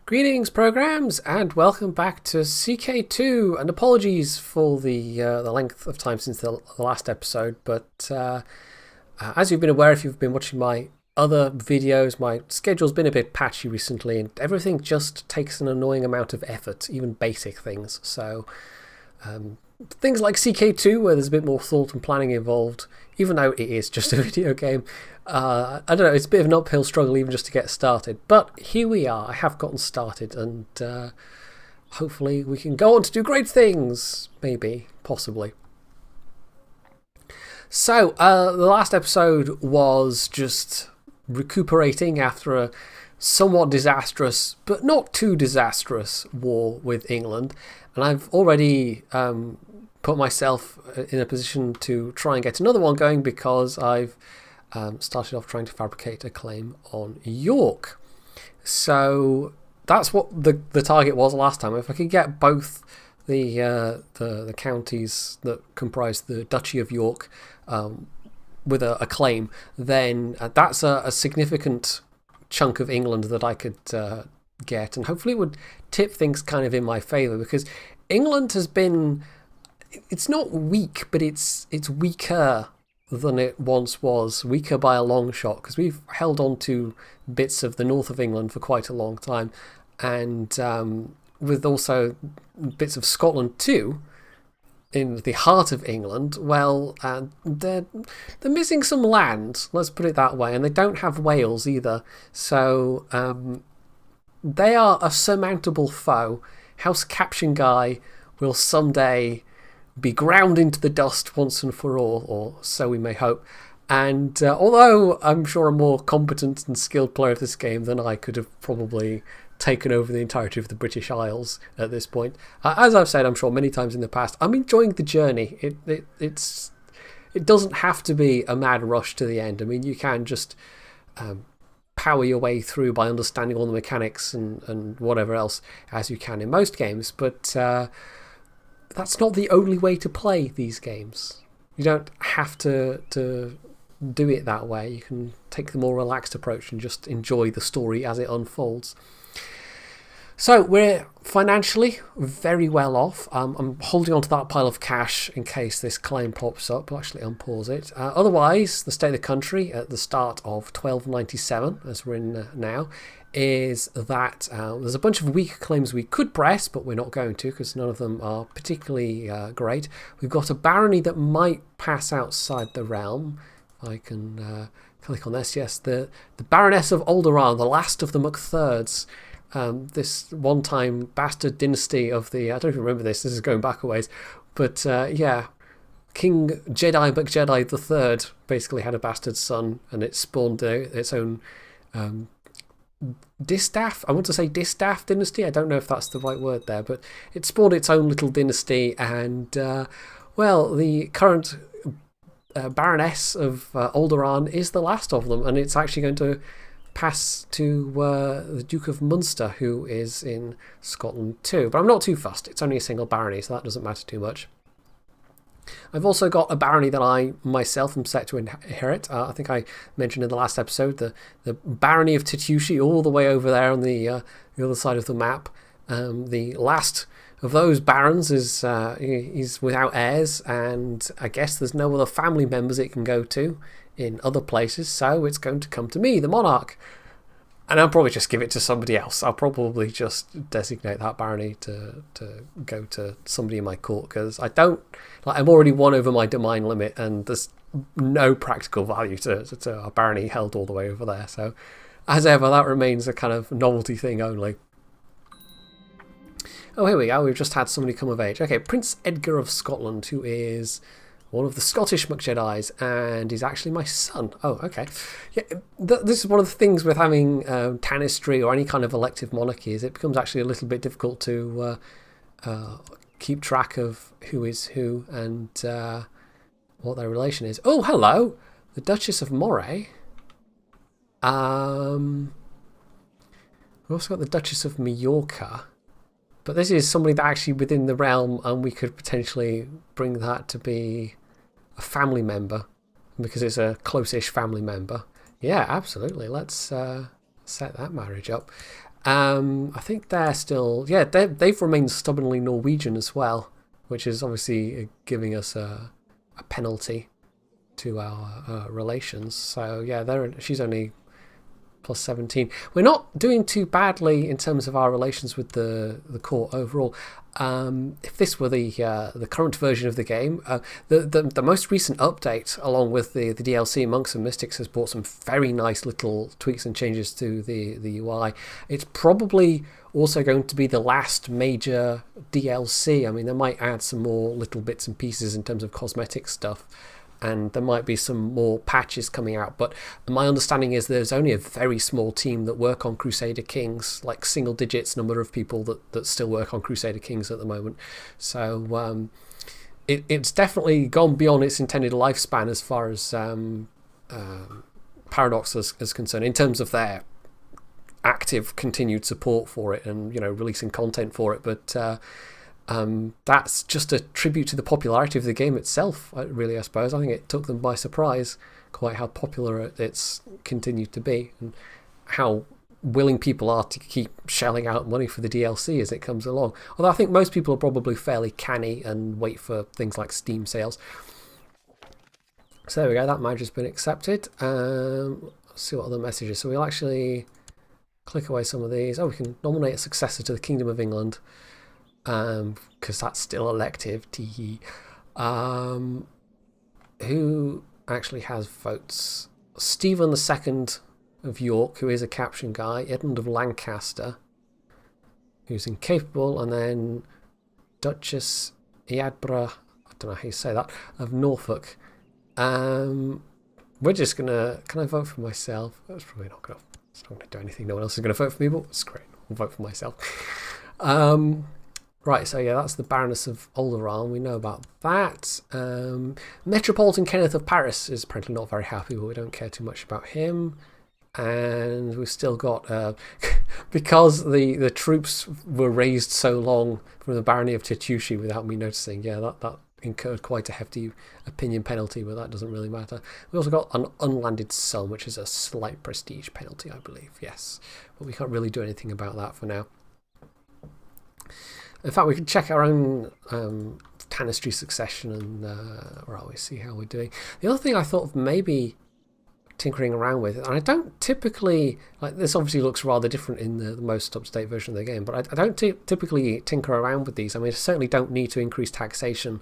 Greetings, programs, and welcome back to CK2. And apologies for the length of time since the last episode, but as you've been aware, if you've been watching my other videos, my schedule's been a bit patchy recently, and everything just takes an annoying amount of effort, even basic things. So things like CK2, where there's a bit more thought and planning involved, even though it is just a video game. I don't know, it's a bit of an uphill struggle even just to get started. But here we are, I have gotten started, and hopefully we can go on to do great things. Maybe, possibly. So, the last episode was just recuperating after a somewhat disastrous, but not too disastrous, war with England. And I've already put myself in a position to try and get another one going because I've started off trying to fabricate a claim on York. So that's what the target was last time. If I could get both the counties that comprise the Duchy of York with a claim, then that's a significant chunk of England that I could get, and hopefully it would tip things kind of in my favour, because England has been, it's not weak, but it's weaker than it once was, weaker by a long shot, because we've held on to bits of the north of England for quite a long time, and with also bits of Scotland too, in the heart of England. Well, they're missing some land, let's put it that way, and they don't have Wales either, so they are a surmountable foe. House Caption Guy will someday be ground into the dust once and for all, or so we may hope. And although I'm sure a more competent and skilled player of this game than I could have probably taken over the entirety of the British Isles at this point, as I've said, I'm sure many times in the past, I'm enjoying the journey. It doesn't have to be a mad rush to the end. I mean, you can just power your way through by understanding all the mechanics and whatever else as you can in most games, but that's not the only way to play these games. You don't have to do it that way. You can take the more relaxed approach and just enjoy the story as it unfolds. So we're financially very well off. I'm holding on to that pile of cash in case this claim pops up. I'll actually unpause it. Otherwise, the state of the country at the start of 1297, as we're in now, is that there's a bunch of weak claims we could press, but we're not going to because none of them are particularly great. We've got a barony that might pass outside the realm. I can click on this. Yes, the Baroness of Alderaan, the last of the MacThirds. This one-time bastard dynasty of the... I don't even remember this is going back a ways. But yeah, King Jedi MacJedi III basically had a bastard son, and it spawned its own distaff. I want to say distaff dynasty. I don't know if that's the right word there, but it spawned its own little dynasty, and well, the current Baroness of Alderaan is the last of them, and it's actually going to pass to the Duke of Munster, who is in Scotland too. But I'm not too fussed. It's only a single barony, so that doesn't matter too much. I've also got a barony that I myself am set to inherit. I think I mentioned in the last episode the barony of Titushi, all the way over there on the other side of the map. The last of those barons is he's without heirs, and I guess there's no other family members it can go to in other places, so it's going to come to me, the monarch. And I'll probably just give it to somebody else. I'll probably just designate that barony to go to somebody in my court, because I don't... I'm already one over my domain limit, and there's no practical value to a barony held all the way over there. So, as ever, that remains a kind of novelty thing only. Oh, here we go. We've just had somebody come of age. Okay, Prince Edgar of Scotland, who is one of the Scottish MacJedis, and he's actually my son. Oh, okay. Yeah, this is one of the things with having tanistry or any kind of elective monarchy, is it becomes actually a little bit difficult to keep track of who is who and what their relation is. Oh, hello! The Duchess of Moray. We've also got the Duchess of Majorca. But this is somebody that actually within the realm, and we could potentially bring that to be a family member, because it's a close-ish family member. Yeah, absolutely. Let's set that marriage up. I think they're still, they've remained stubbornly Norwegian as well, which is obviously giving us a penalty to our relations. So yeah, she's only plus 17. We're not doing too badly in terms of our relations with the court overall. If this were the current version of the game, the most recent update, along with the DLC Monks and Mystics, has brought some very nice little tweaks and changes to the UI. It's probably also going to be the last major DLC. I mean, they might add some more little bits and pieces in terms of cosmetic stuff, and there might be some more patches coming out, but my understanding is there's only a very small team that work on Crusader Kings, like single digits number of people that still work on Crusader Kings at the moment. So it's definitely gone beyond its intended lifespan as far as Paradox is concerned, in terms of their active continued support for it and releasing content for it. But that's just a tribute to the popularity of the game itself, really, I suppose. I think it took them by surprise quite how popular it's continued to be, and how willing people are to keep shelling out money for the DLC as it comes along. Although I think most people are probably fairly canny and wait for things like Steam sales. So there we go, that marriage has been accepted. Let's see what other messages. So we'll actually click away some of these. Oh, we can nominate a successor to the Kingdom of England, because that's still elective. Who actually has votes? Stephen II of York, who is a caption guy. Edmund of Lancaster, who's incapable. And then Duchess Eadborough, I don't know how you say that, of Norfolk. We're just going to... Can I vote for myself? That's probably not going to do anything. No one else is going to vote for me, but it's great. I'll vote for myself. Right, so yeah, that's the Baroness of Alderaan. We know about that. Metropolitan Kenneth of Paris is apparently not very happy, but we don't care too much about him. And we've still got, because the troops were raised so long from the Barony of Titushi without me noticing, that incurred quite a hefty opinion penalty, but that doesn't really matter. We also got an unlanded sum, which is a slight prestige penalty, I believe, yes. But we can't really do anything about that for now. In fact, we can check our own Tanistry succession and where are we? See how we're doing. The other thing I thought of maybe tinkering around with, and I don't typically, like, this obviously looks rather different in the most up-to-date version of the game, but I don't typically tinker around with these. I mean, I certainly don't need to increase taxation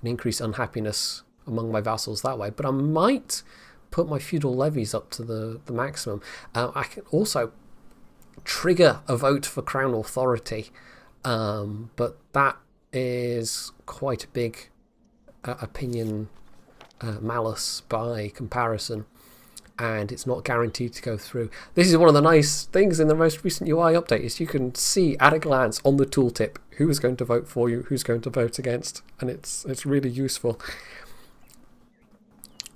and increase unhappiness among my vassals that way, but I might put my feudal levies up to the maximum. I can also trigger a vote for crown authority. But that is quite a big opinion malice by comparison, and it's not guaranteed to go through. This is one of the nice things in the most recent UI update, is you can see at a glance on the tooltip who is going to vote for you, who's going to vote against, and it's really useful.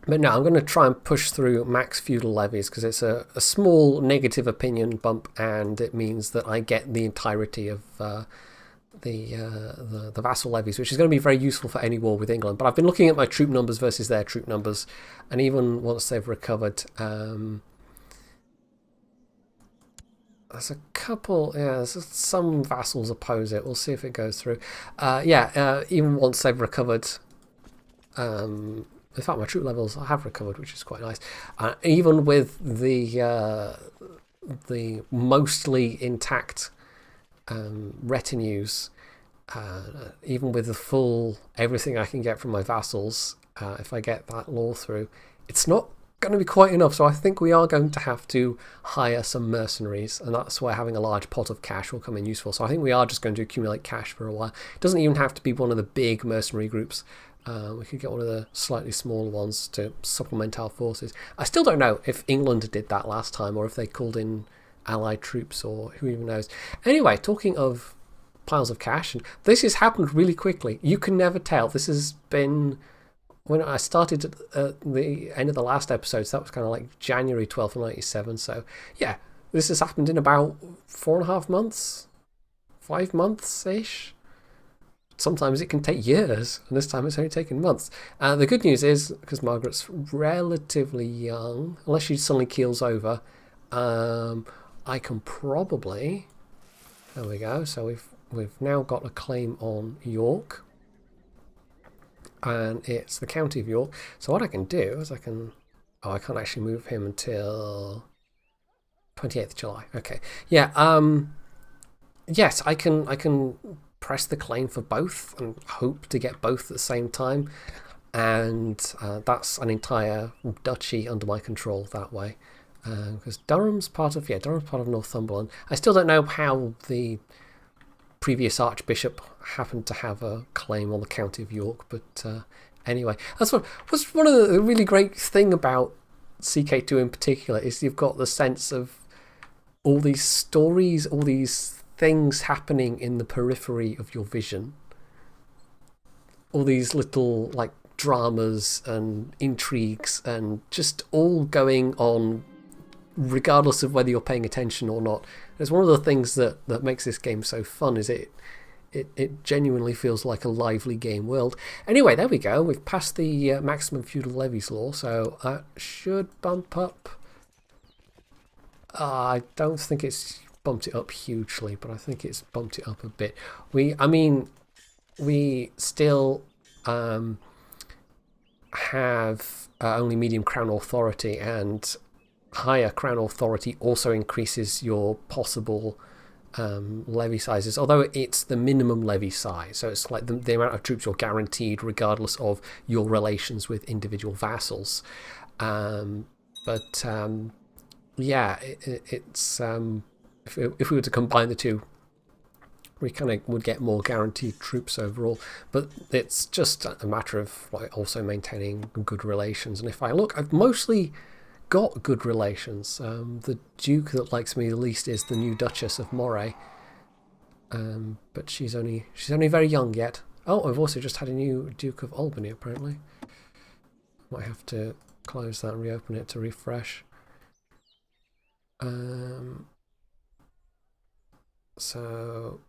But no, I'm going to try and push through max feudal levies, because it's a small negative opinion bump, and it means that I get the entirety of the vassal levies, which is going to be very useful for any war with England. But I've been looking at my troop numbers versus their troop numbers, and even once they've recovered, there's a couple, there's some vassals oppose it. We'll see if it goes through. Even once they've recovered, in fact, my troop levels I have recovered, which is quite nice. Even with the mostly intact retinues, even with the full everything I can get from my vassals, if I get that law through, it's not going to be quite enough. So I think we are going to have to hire some mercenaries, and that's where having a large pot of cash will come in useful. So I think we are just going to accumulate cash for a while. It doesn't even have to be one of the big mercenary groups. We could get one of the slightly smaller ones to supplement our forces. I still don't know if England did that last time, or if they called in allied troops, or who even knows. Anyway, talking of piles of cash, and this has happened really quickly. You can never tell. This has been, when I started at the end of the last episode, so that was kind of like January 12th, 97. So yeah, this has happened in about 4.5 months, 5 months-ish. Sometimes it can take years, and this time it's only taken months. The good news is, because Margaret's relatively young, unless she suddenly keels over, I can probably... There we go. So we've now got a claim on York. And it's the County of York. So what I can do is I can... Oh, I can't actually move him until 28th July. Okay. Yeah, yes, I can press the claim for both and hope to get both at the same time. And that's an entire duchy under my control that way. Because Durham's part of Northumberland. I still don't know how the previous Archbishop happened to have a claim on the County of York, but anyway, that's what's one of the really great thing about CK2 in particular is you've got the sense of all these stories, all these things happening in the periphery of your vision, all these little like dramas and intrigues and just all going on regardless of whether you're paying attention or not. It's one of the things that makes this game so fun, is it genuinely feels like a lively game world. Anyway, there we go. We've passed the maximum feudal levies law, so that should bump up. I don't think it's bumped it up hugely, but I think it's bumped it up a bit. We still have only medium crown authority, and higher crown authority also increases your possible levy sizes, although it's the minimum levy size, so it's like the amount of troops you're guaranteed regardless of your relations with individual vassals. Yeah, it's if we were to combine the two, we kind of would get more guaranteed troops overall, but it's just a matter of like also maintaining good relations. And if I look, I've mostly got good relations. The Duke that likes me the least is the new Duchess of Moray, but she's only very young yet. Oh, I've also just had a new Duke of Albany apparently. Might have to close that and reopen it to refresh. So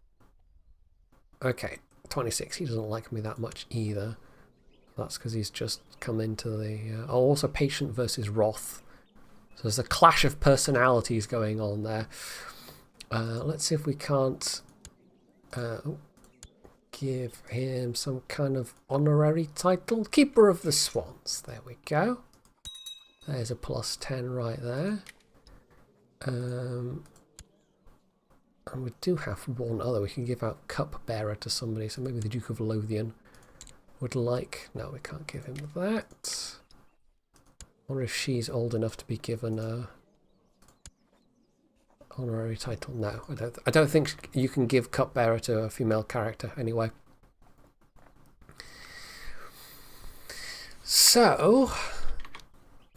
okay, 26. He doesn't like me that much either. That's because he's just come into the... also Patient versus Wrath. So there's a clash of personalities going on there. Let's see if we can't give him some kind of honorary title. Keeper of the Swans. There we go. There's a +10 right there. And we do have one other. We can give out Cupbearer to somebody. So maybe the Duke of Lothian would like... No, we can't give him that. I wonder if she's old enough to be given a honorary title. No, I don't think you can give Cupbearer to a female character anyway. So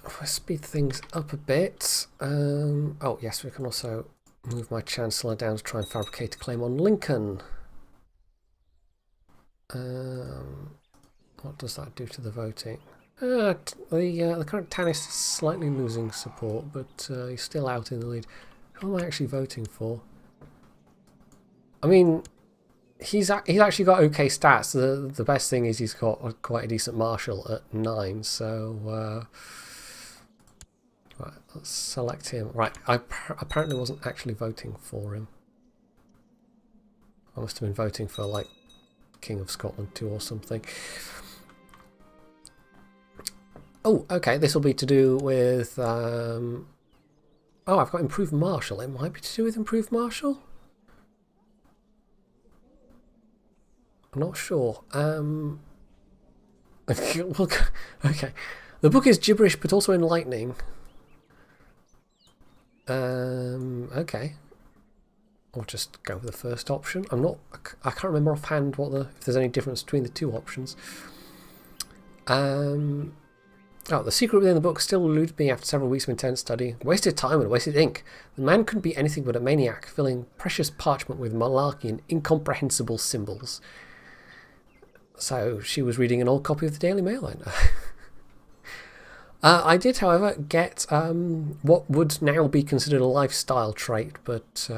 if I speed things up a bit, oh yes, we can also move my Chancellor down to try and fabricate a claim on Lincoln. What does that do to the voting? The current Tannis is slightly losing support, but he's still out in the lead. Who am I actually voting for? I mean, he's actually got okay stats. The best thing is he's got quite a decent marshal at 9. So right, let's select him. Right, I apparently wasn't actually voting for him. I must have been voting for like King of Scotland 2 or something. Oh, okay, this will be to do with... oh, I've got Improved Marshal. It might be to do with Improved Marshal? I'm not sure. Okay. The book is gibberish, but also enlightening. Okay. I'll just go with the first option. I can't remember offhand if there's any difference between the two options. Oh, the secret within the book still eluded me after several weeks of intense study. Wasted time and wasted ink. The man couldn't be anything but a maniac, filling precious parchment with malarkey and incomprehensible symbols. So she was reading an old copy of the Daily Mail, I know. I did, however, get what would now be considered a lifestyle trait, but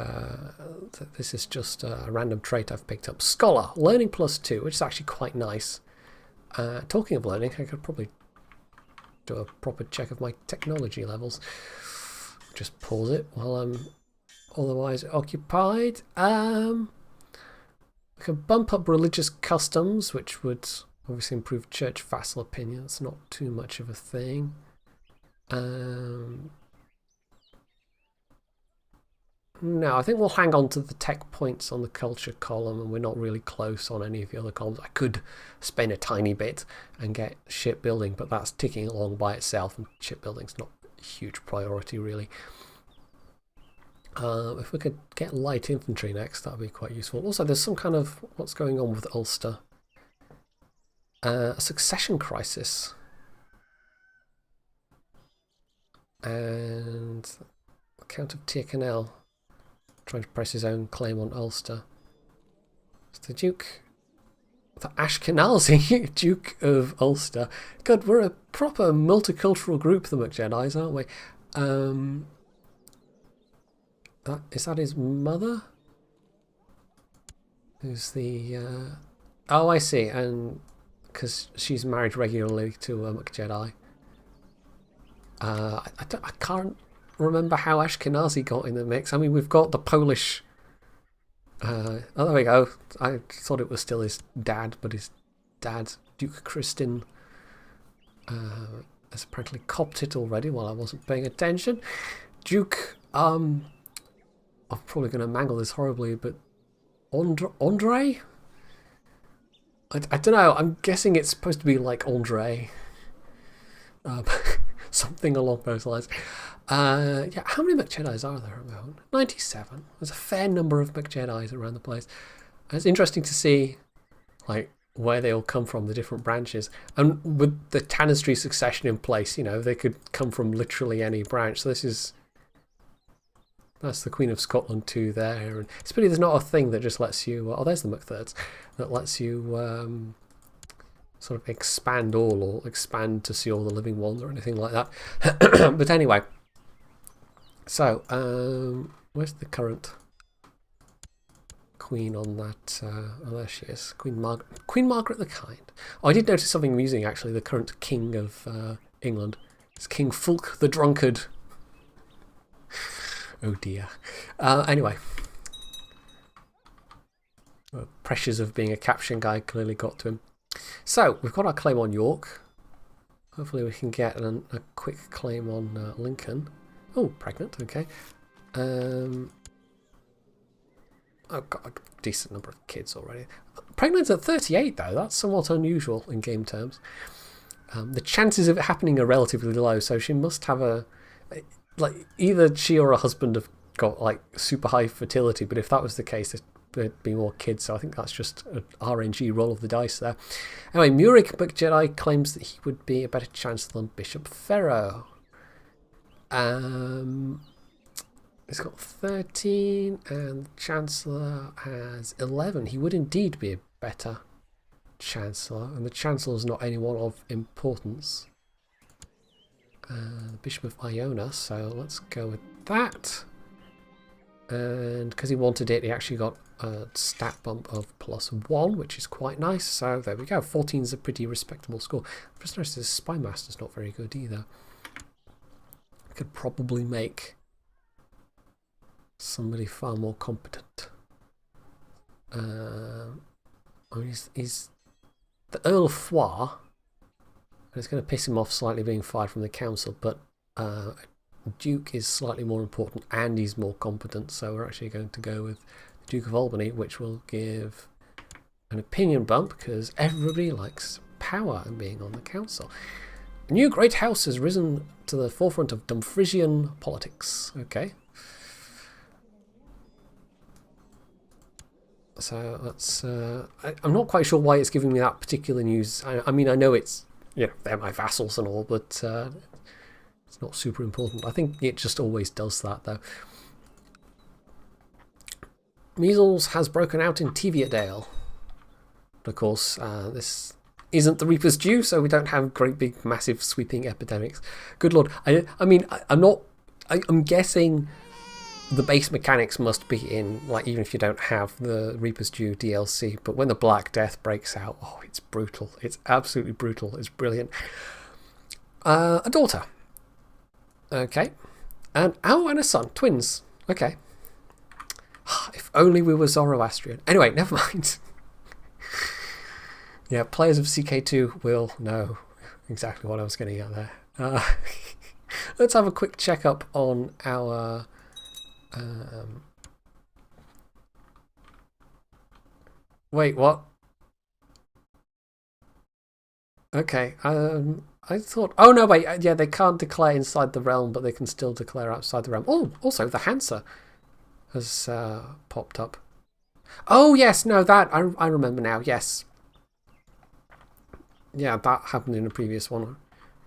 this is just a random trait I've picked up. Scholar, learning +2, which is actually quite nice. Talking of learning, I could probably do a proper check of my technology levels. Just pause it while I'm otherwise occupied. We can bump up religious customs, which would obviously improve church vassal opinion. It's not too much of a thing. No, I think we'll hang on to the tech points on the culture column, and we're not really close on any of the other columns. I could spend a tiny bit and get shipbuilding, but that's ticking along by itself, and shipbuilding's not a huge priority, really. If we could get light infantry next, that would be quite useful. Also, there's some kind of... what's going on with Ulster? A succession crisis. And the Count of Tyrconnell trying to press his own claim on Ulster. It's the Duke, the Ashkenazi Duke of Ulster. God, we're a proper multicultural group, the McJedis, aren't we? Is that his mother? Who's the... oh, I see. And because she's married regularly to a McJedi. I can't remember how Ashkenazi got in the mix. I mean, we've got the Polish... oh, there we go. I thought it was still his dad, but his dad, Duke Kristin, has apparently copped it already while I wasn't paying attention. Duke... I'm probably going to mangle this horribly, but... Andre? I don't know. I'm guessing it's supposed to be like Andre. Something along those lines. Yeah, how many McJedis are there around? 97. There's a fair number of McJedis around the place. It's interesting to see like where they all come from, the different branches. And with the Tanistry succession in place, you know, they could come from literally any branch. So this is... that's the Queen of Scotland too there. And it's pity there's not a thing that just lets you... oh, there's the McThirds. That lets you sort of expand all, or expand to see all the living ones or anything like that. But anyway. So, where's the current Queen on that? Oh, there she is. Queen Margaret the Kind. Oh, I did notice something amusing, actually. The current King of England is King Fulk the Drunkard. Oh dear. Anyway. The pressures of being a caption guy clearly got to him. So, we've got our claim on York. Hopefully we can get a quick claim on Lincoln. Oh, pregnant, okay. I've got a decent number of kids already. Pregnant at 38, though. That's somewhat unusual in game terms. The chances of it happening are relatively low, so she must have a... like, either she or her husband have got, like, super high fertility, but if that was the case, there'd be more kids, so I think that's just an RNG roll of the dice there. Anyway, Murik McJedi claims that he would be a better chancellor than Bishop Ferro. He's got 13, and the Chancellor has 11. He would indeed be a better Chancellor, and the Chancellor's not anyone of importance. The Bishop of Iona, so let's go with that. And because he wanted it, he actually got a stat bump of +1, which is quite nice. So there we go. 14 is a pretty respectable score. I've just noticed his Spy Master's not very good either. I could probably make somebody far more competent. I mean, he's the Earl of Foix. And it's going to piss him off slightly being fired from the council, but Duke is slightly more important and he's more competent, so we're actually going to go with the Duke of Albany, which will give an opinion bump because everybody likes power and being on the council. A new great house has risen to the forefront of Dumfriesian politics. Okay. So that's... I'm not quite sure why it's giving me that particular news. I mean, I know it's... you know, they're my vassals and all, but it's not super important. I think it just always does that, though. Measles has broken out in Teviotdale. But of course, this isn't the Reaper's Due, so we don't have great big, massive, sweeping epidemics. Good lord. I mean, I'm guessing the base mechanics must be in, like, even if you don't have the Reaper's Due DLC, but when the Black Death breaks out, oh, it's brutal. It's absolutely brutal. It's brilliant. A daughter. Okay. And a son. Twins. Okay. If only we were Zoroastrian. Anyway, never mind. Yeah, players of CK2 will know exactly what I was getting at there. Let's have a quick check-up on our... wait, what? Okay, I thought... Oh, no, wait, yeah, they can't declare inside the realm, but they can still declare outside the realm. Oh, also, the Hansa has popped up. Oh, yes, no, that... I remember now, yes. Yeah, that happened in a previous one.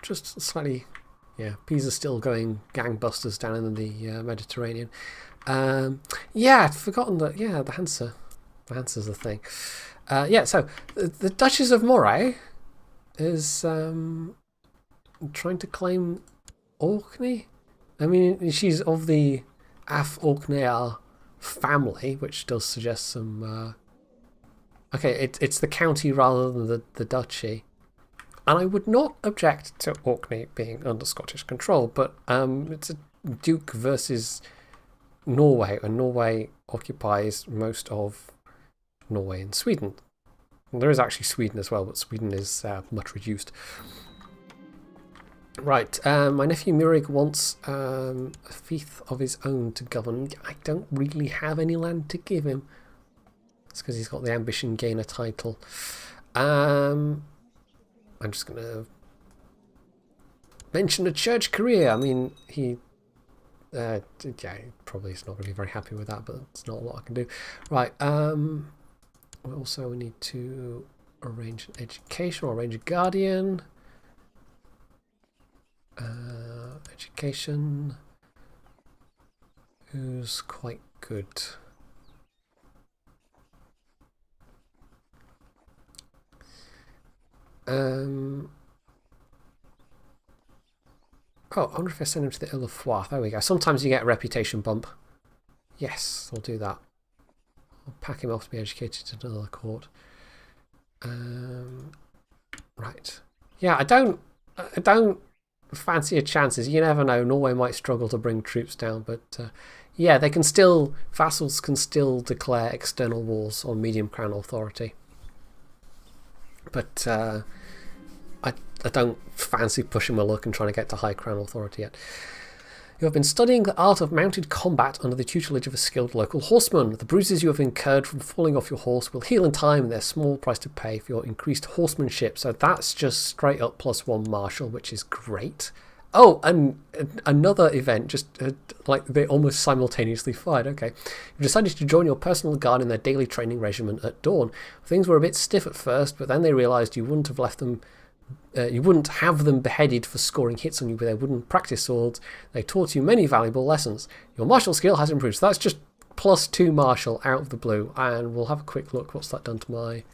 Just slightly... Yeah, Pisa's still going gangbusters down in the Mediterranean. Yeah, I'd forgotten that... Yeah, the Hansa. The Hansa's the thing. Yeah, so, the Duchess of Moray is trying to claim Orkney. I mean, she's of the Af Orkneyar family, which does suggest some... okay, it's the county rather than the duchy. And I would not object to Orkney being under Scottish control, but it's a duke versus Norway, and Norway occupies most of Norway and Sweden. And there is actually Sweden as well, but Sweden is much reduced. Right, my nephew Murig wants a fief of his own to govern. I don't really have any land to give him. It's because he's got the ambition gain a title. I'm just going to mention a church career. I mean, he... yeah, probably is not going to be very happy with that, but it's not a lot I can do. Right, also we need to arrange an education or arrange a guardian. Education. Who's quite good? Oh, I wonder if I send him to the Ile of Foix. There we go. Sometimes you get a reputation bump. Yes, I'll do that. I'll pack him off to be educated to another court. Right. Yeah, I don't fancy your chances. You never know. Norway might struggle to bring troops down, but yeah, they can still... Vassals can still declare external wars on medium crown authority. But I don't fancy pushing my luck and trying to get to high crown authority yet. You have been studying the art of mounted combat under the tutelage of a skilled local horseman. The bruises you have incurred from falling off your horse will heal in time, and there's small price to pay for your increased horsemanship. So that's just straight up +1 martial, which is great. Oh, and another event, just like they almost simultaneously fired. Okay. You've decided to join your personal guard in their daily training regimen at dawn. Things were a bit stiff at first, but then they realised you wouldn't have left them... you wouldn't have them beheaded for scoring hits on you with their wooden practice swords. They taught you many valuable lessons. Your martial skill has improved. So that's just +2 martial out of the blue. And we'll have a quick look. What's that done to my...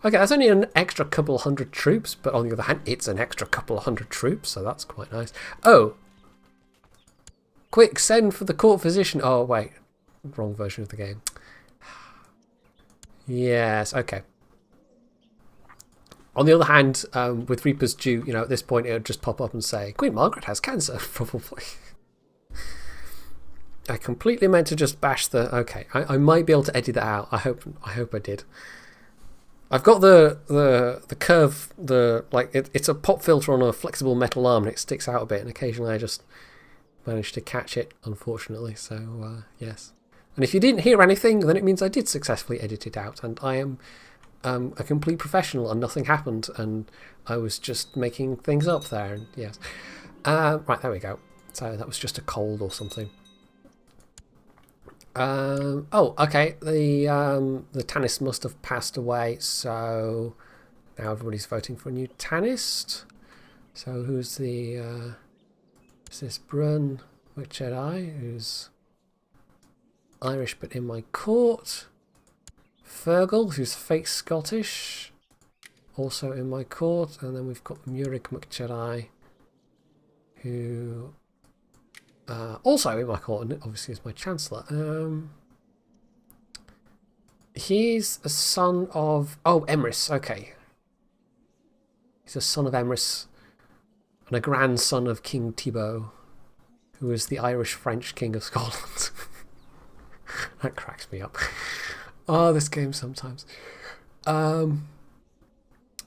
okay, that's only an extra couple hundred troops, but on the other hand, it's an extra couple of hundred troops, so that's quite nice. Oh! Quick, send for the court physician. Oh, wait. Wrong version of the game. Yes, okay. On the other hand, with Reaper's Due, you know, at this point it would just pop up and say, Queen Margaret has cancer, probably. I completely meant to just bash the... Okay, I might be able to edit that out. I hope I did. I've got the curve, it's a pop filter on a flexible metal arm and it sticks out a bit, and occasionally I just manage to catch it, unfortunately, so yes. And if you didn't hear anything, then it means I did successfully edit it out, and I am a complete professional and nothing happened, and I was just making things up there, and yes. Right, there we go. So that was just a cold or something. Oh, okay. The Tannist must have passed away, so now everybody's voting for a new Tannist. So who's the... is this Brun Jedi, who's Irish but in my court. Fergal, who's fake Scottish, also in my court. And then we've got Murig McJedi, who... also in my court, and obviously is my Chancellor. He's a son of... Oh, Emrys, okay. He's a son of Emrys and a grandson of King Thibaut. who was the Irish-French King of Scotland. That cracks me up. Oh, this game sometimes. Or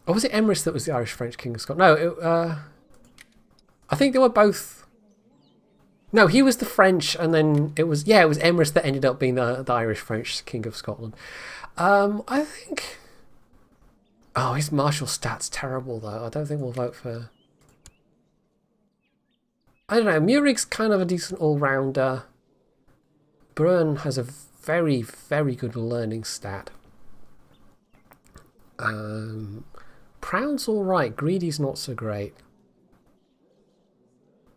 was it Emrys that was the Irish-French King of Scotland? No, I think they were both... No, he was the French, and then it was Emrys that ended up being the Irish-French King of Scotland. I think... Oh, his martial stat's terrible, though. I don't think we'll vote for... I don't know, Murig's kind of a decent all-rounder. Brun has a very, very good learning stat. Proud's alright, Greedy's not so great.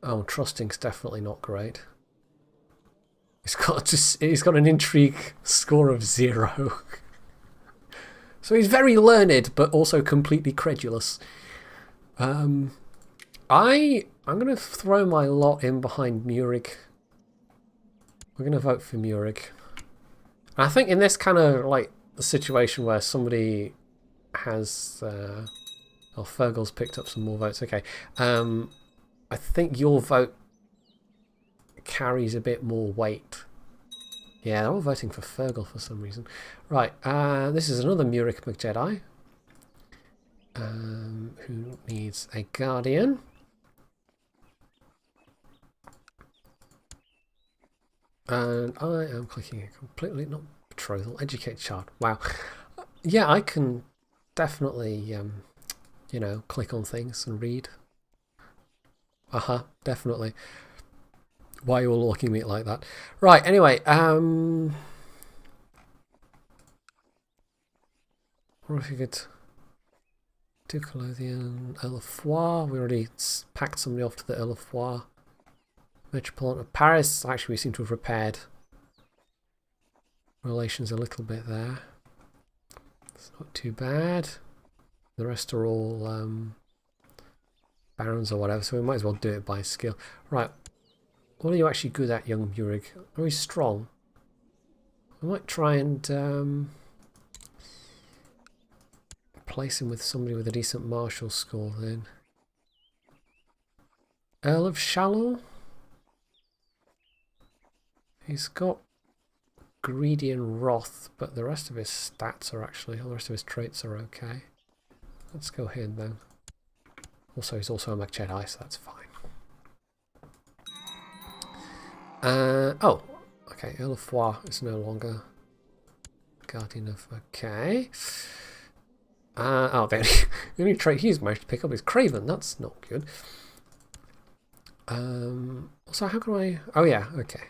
Oh, Trusting's definitely not great. He's got an intrigue score of 0. So he's very learned, but also completely credulous. I'm going to throw my lot in behind Murig. We're going to vote for Murig. I think in this kind of like the situation where somebody has... oh, Fergal's picked up some more votes. Okay. I think your vote carries a bit more weight. Yeah, they're all voting for Fergal for some reason. Right, this is another Murik McJedi. Who needs a Guardian. And I am clicking it completely, not betrothal, educate child. Wow. Yeah, I can definitely, you know, click on things and read. Definitely. Why are you all looking at me like that? Right, anyway, what if you could do Colothian, Earl of Foix? We already packed somebody off to the Earl of Foix. Metropolitan of Paris. Actually, we seem to have repaired relations a little bit there. It's not too bad. The rest are all barons or whatever, so we might as well do it by skill. Right. What are you actually good at, young Murig? Very strong. I might try and place him with somebody with a decent martial score then. Earl of Shallow? He's got Greedy and Wrath, but the rest of his stats are actually, the rest of his traits are okay. Let's go ahead then. Also, he's also a McJedi, so that's fine. Oh, okay, Earl of Foix is no longer Guardian of... Okay. Oh, the only trait he's managed to pick up is Craven. That's not good. Also, how can I... Oh, yeah, okay.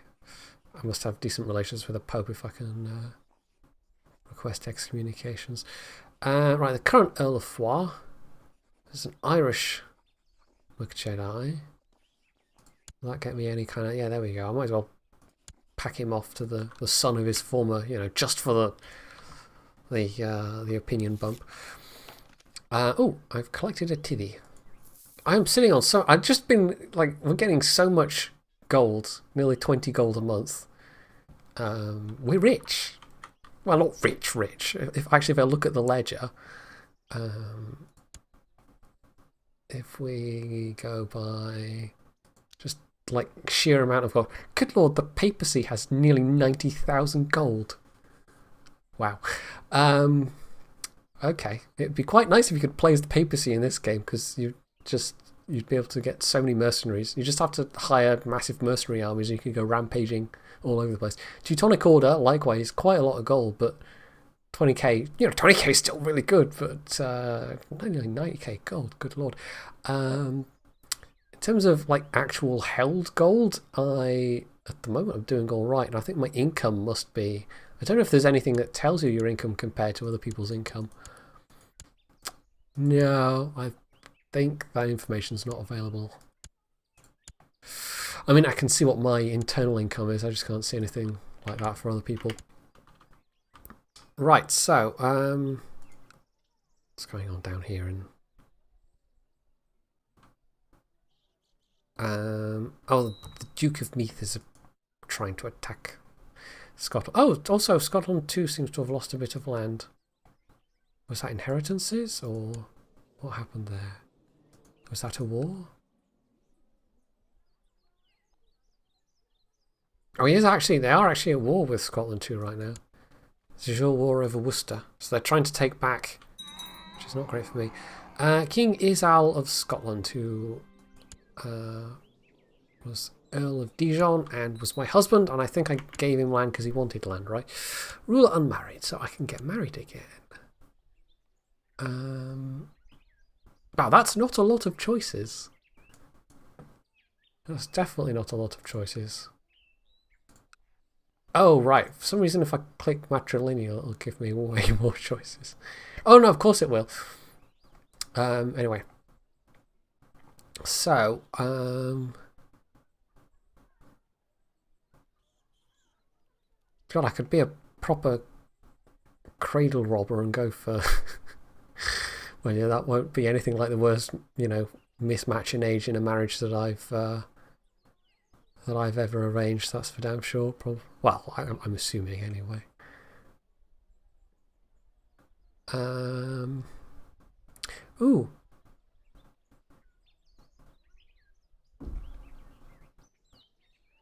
I must have decent relations with the Pope if I can request excommunications. Right, the current Earl of Foix is an Irish McJedi. Will that get me any kind of... Yeah, there we go. I might as well pack him off to the son of his former, you know, just for the opinion bump. Oh, I've collected a tiddy. I'm sitting on so... I've just been, like, we're getting so much gold, nearly 20 gold a month. We're rich. Well, not rich. If I look at the ledger, if we go by just like sheer amount of gold, good lord, the papacy has nearly 90,000 gold. Wow. Okay, it'd be quite nice if you could play as the papacy in this game, because you'd be able to get so many mercenaries. You just have to hire massive mercenary armies and you can go rampaging all over the place. Teutonic Order, likewise, quite a lot of gold, but 20k, you know, 20k is still really good, but nearly 90k gold, good lord. In terms of like actual held gold, at the moment I'm doing all right, and I think my income must be... I don't know if there's anything that tells you your income compared to other people's income. No, I think that information's not available. I mean, I can see what my internal income is, I just can't see anything like that for other people. Right, so, what's going on down here? Oh, the Duke of Meath is trying to attack Scotland. Oh, also Scotland too seems to have lost a bit of land. Was that inheritances, or what happened there? Was that a war? Oh, they are actually at war with Scotland too right now. This is your war over Worcester. So they're trying to take back, which is not great for me. King Isal of Scotland, who was Earl of Dijon and was my husband, and I think I gave him land because he wanted land, right? Ruler unmarried, so I can get married again. Wow, that's not a lot of choices. That's definitely not a lot of choices. Oh, right. For some reason, if I click matrilineal, it'll give me way more choices. Oh, no, of course it will. Anyway. So, God, I could be a proper cradle robber and go for... well, yeah, that won't be anything like the worst, mismatch in age in a marriage that I've ever arranged. That's for damn sure. Well, I'm assuming anyway. Ooh.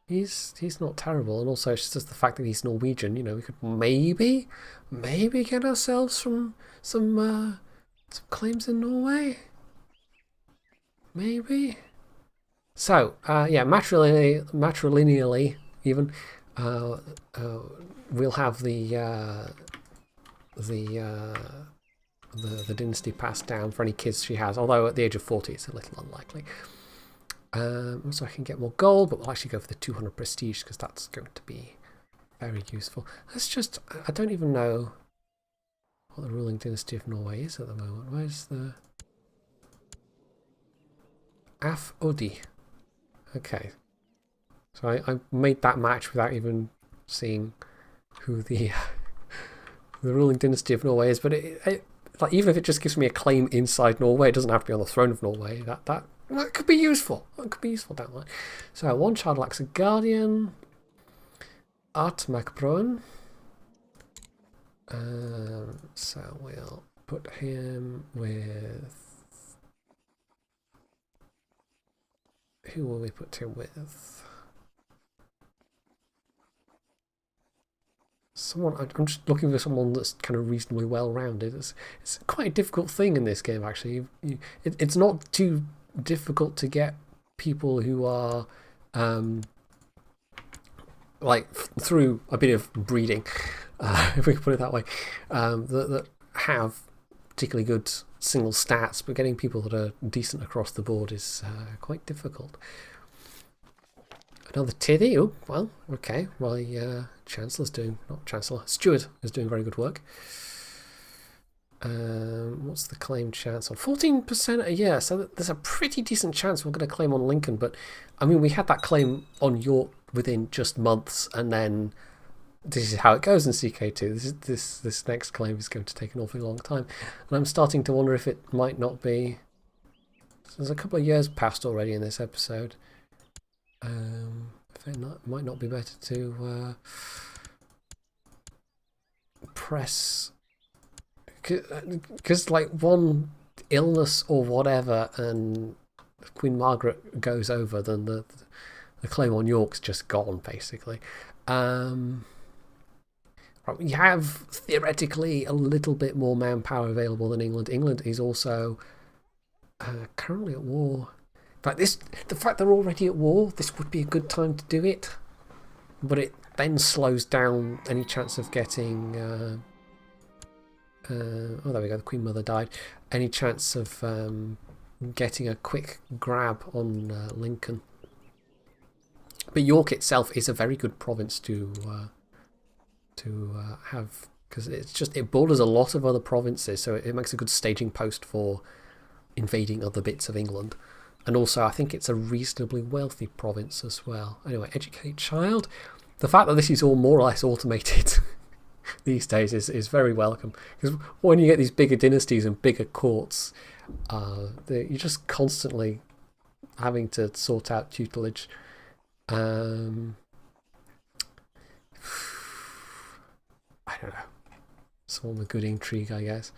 He's not terrible, and also it's just the fact that he's Norwegian. We could maybe get ourselves some claims in Norway. Maybe. So yeah, matrilineally even, we'll have the dynasty passed down for any kids she has. Although at the age of 40, it's a little unlikely. Also, I can get more gold, but we'll actually go for the 200 prestige because that's going to be very useful. I don't even know what the ruling dynasty of Norway is at the moment. Where's the... Af Odi. Okay. So I made that match without even seeing who the ruling dynasty of Norway is, but like, even if it just gives me a claim inside Norway, it doesn't have to be on the throne of Norway. That could be useful. That could be useful down the line. So one child lacks a guardian. Art Macbroen. So we'll put him with... Who will we put him with? I'm just looking for someone that's kind of reasonably well-rounded. It's quite a difficult thing in this game, actually. It's not too difficult to get people who are through a bit of breeding, if we can put it that way, that have particularly good single stats, but getting people that are decent across the board is quite difficult. Another Tithy. Oh, well, okay. My Steward is doing very good work. What's the claim chance on? 14% a year, so there's a pretty decent chance we're going to claim on Lincoln, but I mean, we had that claim on York within just months, and then this is how it goes in CK2. This next claim is going to take an awfully long time, and I'm starting to wonder if it might not be... There's a couple of years passed already in this episode. If it might not be better to press... Because like one illness or whatever and Queen Margaret goes over, then the claim on York's just gone, basically. We have theoretically a little bit more manpower available than England. England is also currently at war. In fact, the fact they're already at war, this would be a good time to do it, but it then slows down any chance of getting... oh, there we go, the Queen Mother died. Any chance of getting a quick grab on Lincoln. But York itself is a very good province to have, because it borders a lot of other provinces, so it makes a good staging post for invading other bits of England. And also, I think it's a reasonably wealthy province as well. Anyway, educate child. The fact that this is all more or less automated these days is very welcome, because when you get these bigger dynasties and bigger courts, you're just constantly having to sort out tutelage. I don't know, someone with good intrigue, I guess.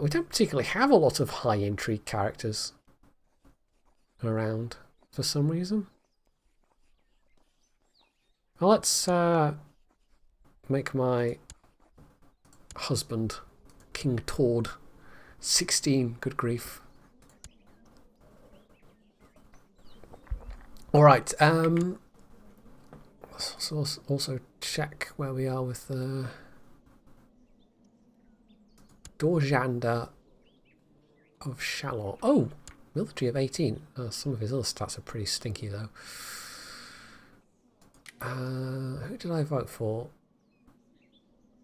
We don't particularly have a lot of high intrigue characters around for some reason. Well, let's make my husband King Tord 16. Good grief. All right. Let's also check where we are with the Dorjanda of Shalor. Oh, military of 18. Some of his other stats are pretty stinky though. Who did I vote for?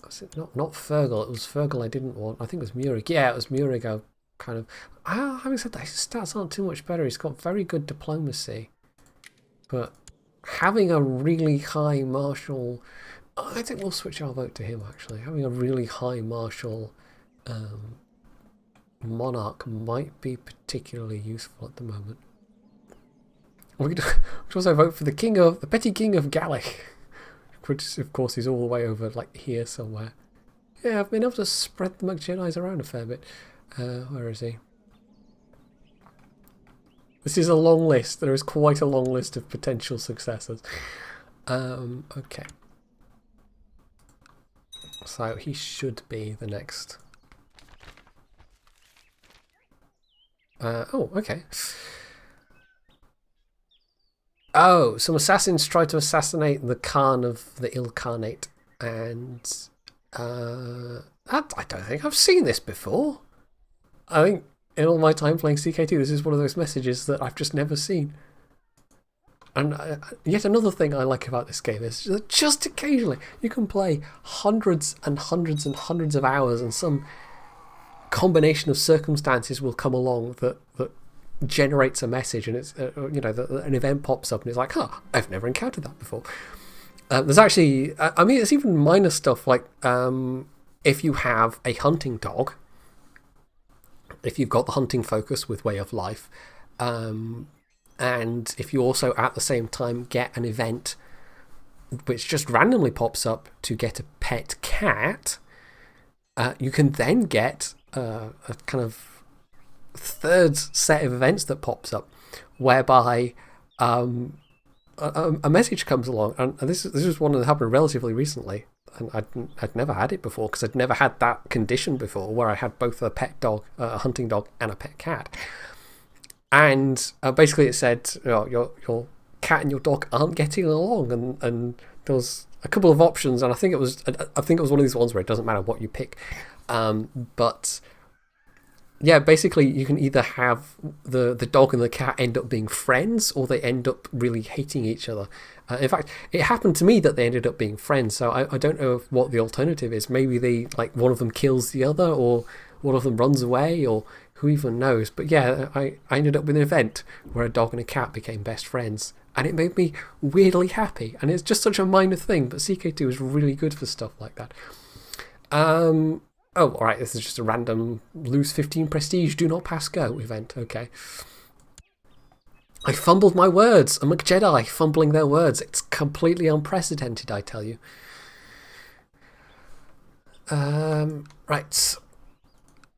Was it not Fergal? It was Fergal I didn't want. I think it was Murig. Yeah, it was Murig. I kind of. Having said that, his stats aren't too much better. He's got very good diplomacy, but having a really high martial. I think we'll switch our vote to him. Actually, having a really high martial monarch might be particularly useful at the moment. We could also vote for the petty king of Gallic, which of course is all the way over like here somewhere. Yeah, I've been able to spread the Jedis around a fair bit. Where is he? This is a long list. There is quite a long list of potential successors. Okay. So he should be the next. Oh, okay. Oh, some assassins tried to assassinate the Khan of the Ilkhanate, and I don't think I've seen this before. I think in all my time playing CK2, this is one of those messages that I've just never seen. And yet another thing I like about this game is that just occasionally you can play hundreds and hundreds and hundreds of hours, and some combination of circumstances will come along that generates a message, and it's an event pops up and it's like, I've never encountered that before. There's actually, I mean, it's even minor stuff like if you have a hunting dog, if you've got the hunting focus with Way of Life, and if you also at the same time get an event which just randomly pops up to get a pet cat, you can then get a kind of third set of events that pops up, whereby a message comes along, and this is one that happened relatively recently, and I'd never had it before because I'd never had that condition before where I had both a pet dog, a hunting dog, and a pet cat. And basically it said, your cat and your dog aren't getting along, and there was a couple of options, and I think it was one of these ones where it doesn't matter what you pick, but yeah, basically you can either have the dog and the cat end up being friends, or they end up really hating each other. In fact, it happened to me that they ended up being friends, so I don't know what the alternative is. Maybe one of them kills the other, or one of them runs away, or who even knows. But yeah, I ended up with an event where a dog and a cat became best friends, and it made me weirdly happy. And it's just such a minor thing, but CK2 is really good for stuff like that. Oh, alright, this is just a random lose 15 prestige, do not pass go event. Okay. I fumbled my words. I'm a Jedi fumbling their words. It's completely unprecedented, I tell you. Right.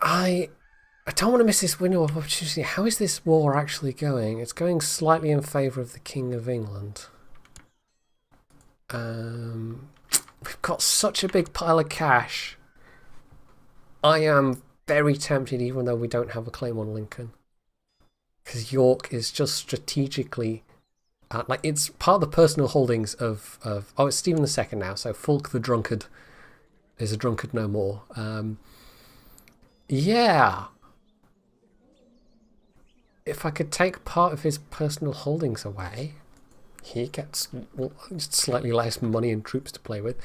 I don't want to miss this window of opportunity. How is this war actually going? It's going slightly in favour of the King of England. We've got such a big pile of cash. I am very tempted, even though we don't have a claim on Lincoln, because York is just strategically, it's part of the personal holdings of it's Stephen II now, so Fulk the Drunkard is a drunkard no more. Yeah. If I could take part of his personal holdings away, he gets slightly less money and troops to play with.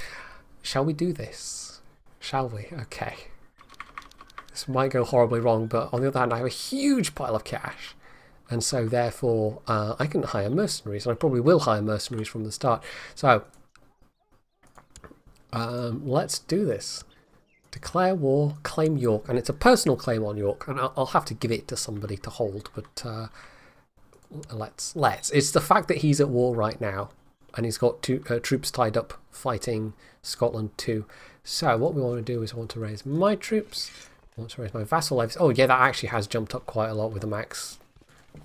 Shall we do this? Shall we? Okay. This might go horribly wrong, but on the other hand, I have a huge pile of cash, and so therefore I can hire mercenaries, and I probably will hire mercenaries from the start. So let's do this. Declare war, claim York, and it's a personal claim on York, and I'll have to give it to somebody to hold, but let's. It's the fact that he's at war right now, and he's got two troops tied up fighting Scotland too. So what we want to do is I want to raise my troops. I want to raise my vassal levies. Oh yeah, that actually has jumped up quite a lot with the max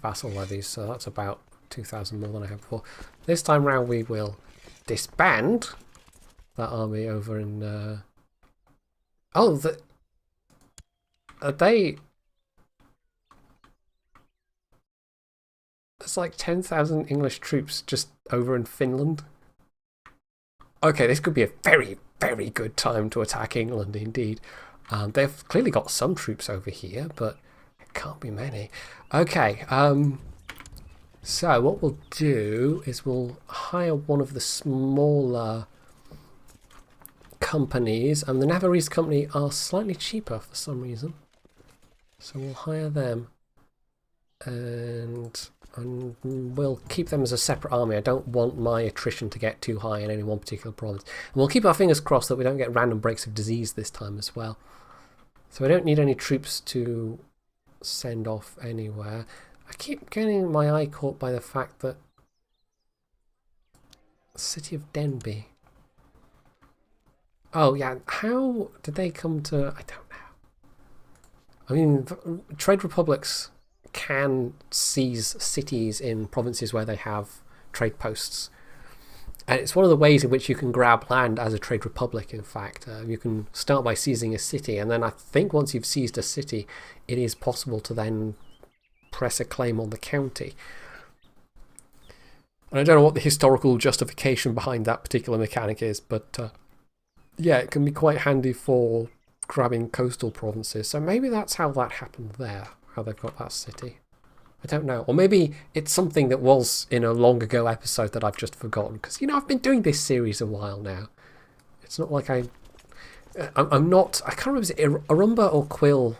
vassal levies, so that's about 2,000 more than I had before. This time round we will disband that army over in... Are they... There's like 10,000 English troops just over in Finland. Okay, this could be a very, very good time to attack England indeed. They've clearly got some troops over here, but it can't be many. Okay, so what we'll do is we'll hire one of the smaller companies, and the Navarrese company are slightly cheaper for some reason. So we'll hire them, and we'll keep them as a separate army. I don't want my attrition to get too high in any one particular province. And we'll keep our fingers crossed that we don't get random breaks of disease this time as well. So I don't need any troops to send off anywhere. I keep getting my eye caught by the fact that the city of Denby. Oh yeah, how did they come to... I don't know. I mean, trade republics can seize cities in provinces where they have trade posts. And it's one of the ways in which you can grab land as a trade republic, in fact. You can start by seizing a city, and then I think once you've seized a city, it is possible to then press a claim on the county. And I don't know what the historical justification behind that particular mechanic is, but yeah, it can be quite handy for grabbing coastal provinces. So maybe that's how that happened there. How they've got that city. I don't know. Or maybe it's something that was in a long ago episode that I've just forgotten. Because, you know, I've been doing this series a while now. It's not like I'm not... I can't remember, is it Arumba or Quill?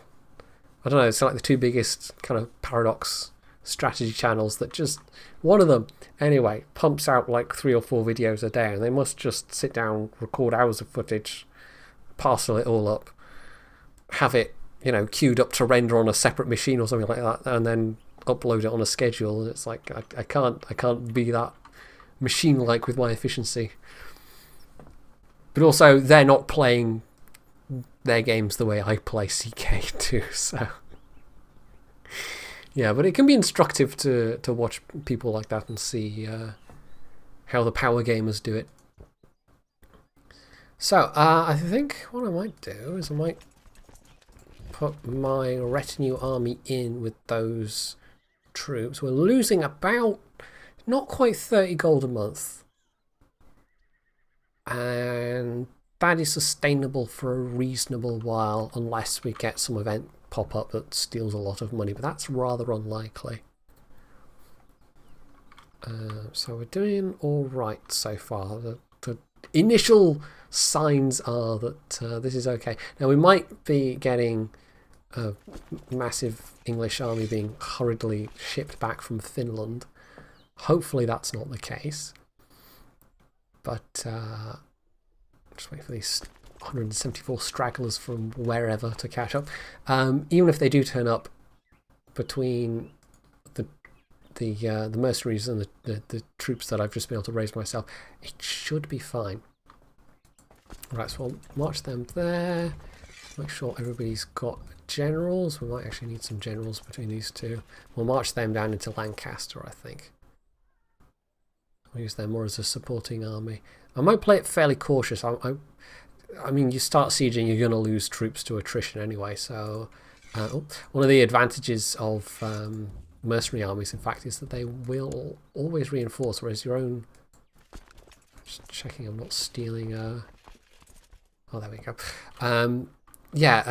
I don't know. It's like the two biggest kind of paradox strategy channels that just... One of them, anyway, pumps out like 3 or 4 videos a day. And they must just sit down, record hours of footage, parcel it all up, have it, you know, queued up to render on a separate machine or something like that, and then upload it on a schedule. And it's like I can't be that machine-like with my efficiency. But also, they're not playing their games the way I play CK2, so yeah. But it can be instructive to watch people like that and see how the power gamers do it. So I think what I might do is I might put my retinue army in with those troops. We're losing about not quite 30 gold a month, and that is sustainable for a reasonable while unless we get some event pop up that steals a lot of money, but that's rather unlikely. So we're doing all right so far. The initial signs are that this is okay. Now we might be getting a massive English army being hurriedly shipped back from Finland. Hopefully that's not the case. But just wait for these 174 stragglers from wherever to catch up. Even if they do turn up between the mercenaries and the troops that I've just been able to raise myself, it should be fine. Right, so I'll march them there. Make sure everybody's got generals. We might actually need some generals between these two. We'll march them down into Lancaster, I think. I'll use them more as a supporting army. I might play it fairly cautious. I mean, you start sieging, you're going to lose troops to attrition anyway. So one of the advantages of mercenary armies, in fact, is that they will always reinforce, whereas your own... Just checking I'm not stealing... Oh, there we go.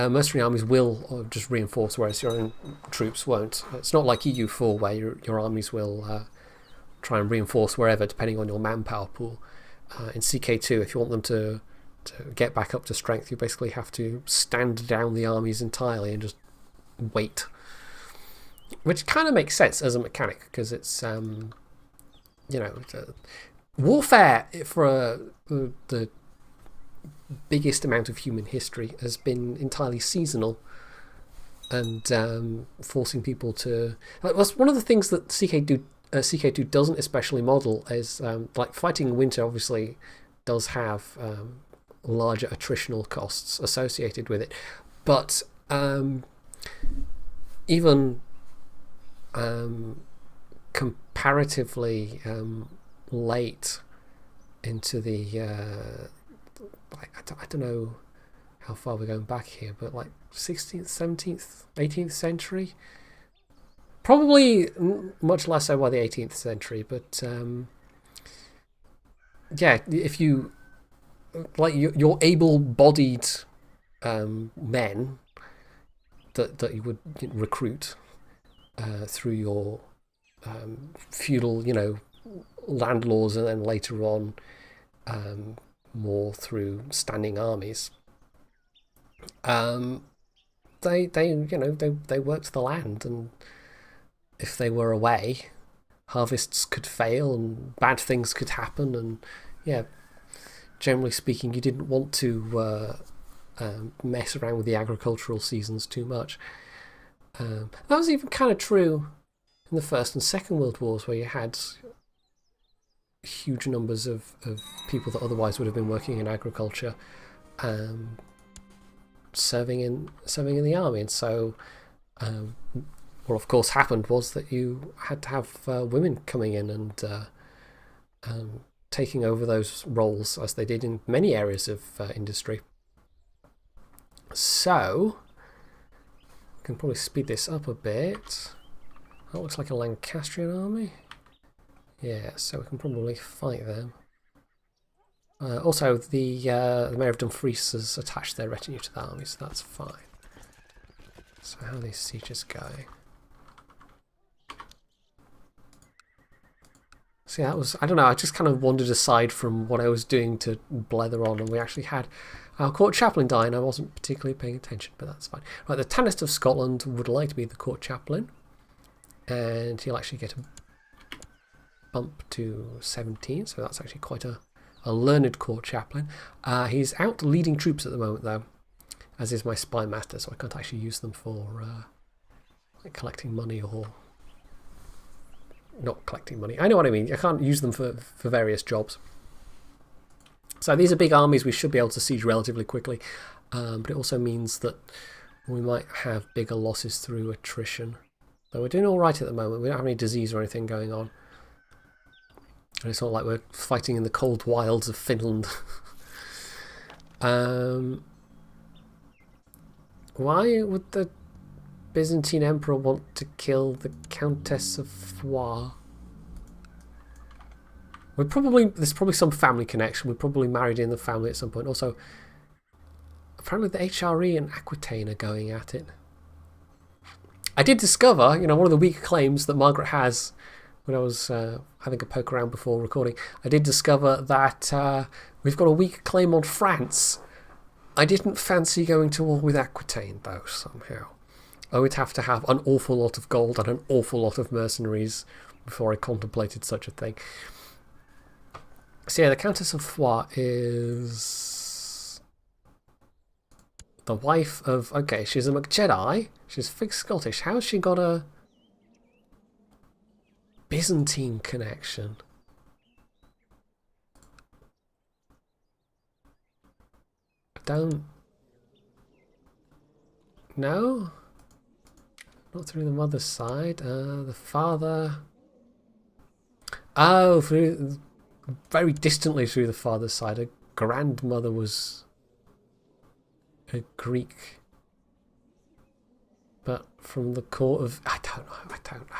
Mercenary armies will just reinforce, whereas your own troops won't. It's not like EU4 where your armies will try and reinforce wherever, depending on your manpower pool. In CK2, if you want them to get back up to strength, you basically have to stand down the armies entirely and just wait. Which kind of makes sense as a mechanic, because it's, warfare for the biggest amount of human history has been entirely seasonal, and forcing people to... One of the things that CK2 doesn't especially model is, like, fighting in winter obviously does have larger attritional costs associated with it, but even comparatively late into the I don't know how far we're going back here, but like 16th, 17th, 18th century. Probably much less so by the 18th century, but yeah, if you like your able-bodied men that you would recruit through your feudal, landlords, and then later on more through standing armies. They worked the land, and if they were away, harvests could fail and bad things could happen, and yeah, generally speaking, you didn't want to mess around with the agricultural seasons too much. That was even kind of true in the First and Second World Wars, where you had huge numbers of people that otherwise would have been working in agriculture serving in the army. And so what of course happened was that you had to have women coming in and taking over those roles, as they did in many areas of industry. So I can probably speed this up a bit. That looks like a Lancastrian army. Yeah, so we can probably fight them. Also, the Mayor of Dumfries has attached their retinue to the army, so that's fine. So how are these sieges going? See, that was, I don't know, I just kind of wandered aside from what I was doing to blether on, and we actually had our court chaplain die, and I wasn't particularly paying attention, but that's fine. Right, the Tanist of Scotland would like to be the court chaplain, and he'll actually get a bump to 17, so that's actually quite a learned court chaplain. He's out leading troops at the moment, though, as is my spy master, so I can't actually use them for like collecting money, or not collecting money. I know what I mean. I can't use them for various jobs. So these are big armies we should be able to siege relatively quickly, but it also means that we might have bigger losses through attrition. Though we're doing all right at the moment. We don't have any disease or anything going on. And it's not like we're fighting in the cold wilds of Finland. Why would the Byzantine Emperor want to kill the Countess of Foix? There's probably some family connection. We probably married in the family at some point. Also, apparently the HRE and Aquitaine are going at it. I did discover, one of the weak claims that Margaret has, when I was having a poke around before recording, I did discover that we've got a weak claim on France. I didn't fancy going to war with Aquitaine, though, somehow. I would have to have an awful lot of gold and an awful lot of mercenaries before I contemplated such a thing. So yeah, the Countess of Foix is the wife of... Okay, she's a McJedi. She's fake Scottish. How's she got a Byzantine connection? I don't... No? Not through the mother's side. The father... Oh, very distantly through the father's side. Her grandmother was a Greek. But from the court of... I don't know.